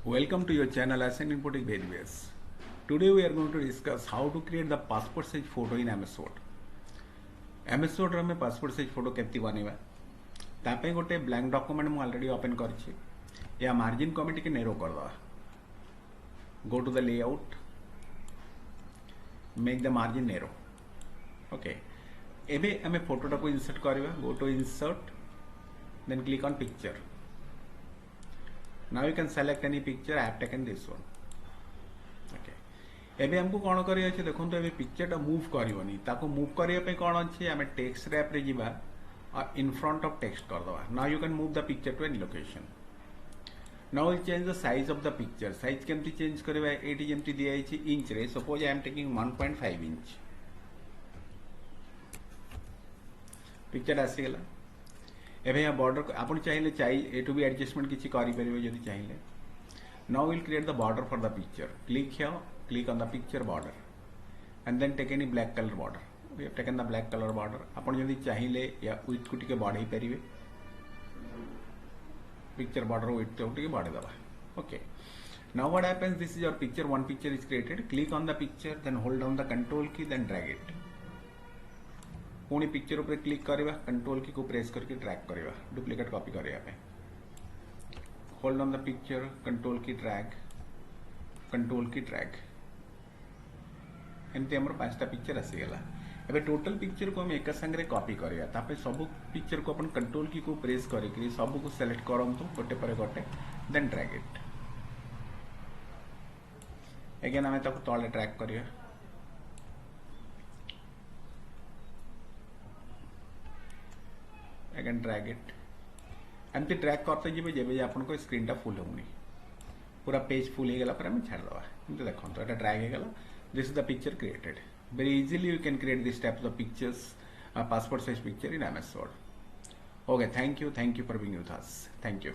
Welcome to your channel as an Input Various. Today we are going to discuss how to create the passport size photo in MS Word. MS Word में passport size photo केमती बनेगा तापे गोटे blank document मु already open करछि या margin को टिके narrow कर दवा. Go to the layout, make the margin narrow. Okay. एबे हमें फोटोटा को insert करवा. Go to insert, then click on picture. Now you can select any picture. I have taken this one. Okay. एबे हमको कौन करिया अछि देखो तो एबे पिक्चर टा मूव करिवनी ताको मूव करिया पे कौन अछि हमें टेक्स्ट रैप रे जिबा और इन फ्रंट ऑफ टेक्स्ट कर दवा. Now you can move the picture to any location. Now we'll change the size of the picture. Size केमती चेंज करबा एटी जेमती दिया अछि इंच रे. Suppose I am taking 1.5 inch. Picture आसी गेला. एबे या बॉर्डर को आपण चाहिए चाहिए ए टू बी एडजस्टमेंट किसी करि परिबे जदि चाहिए. Now we'll create the border for the picture. Click here, click on the picture border and then take any black color border. We have taken the black color border. आपण जदि चाहिए या width को टिके बढ़ाई परिबे. Picture border width को टिके बढ़ाई दबा. Okay. Now what happens, this is your picture, one picture is created. Click on the picture, then hold down the control key, then drag it. पुणी पिक्चर ऊपर क्लिक करवा, कंट्रोल की को press करके ड्रैग करवा, डुप्लीकेट कॉपी करवा पे. Hold on the picture, control की ड्रैग, कंट्रोल की ड्रैग. एमती हमर पांचटा पिक्चर आसी गेला. एबे टोटल पिक्चर को हम एक संगे कॉपी करवा. तापे सब पिक्चर को अपन कंट्रोल की को प्रेस करके सब को सिलेक्ट करंतु गोटे पर गोटे, देन ड्रैग इट. अगेन हमें ताको तळे ड्रैग करवा. Again drag it. एमती ड्रैग करते जिबे जेबे आपन को स्क्रीन टा फुल होउनी. पूरा पेज फुल हे गेला पर हम छाड़ दवा. एमती देखो तो एटा ड्रैग हे गेला. This is the picture created. Very easily you can create this type of pictures, passport size picture in MS Word. Okay, thank you for being with us. Thank you.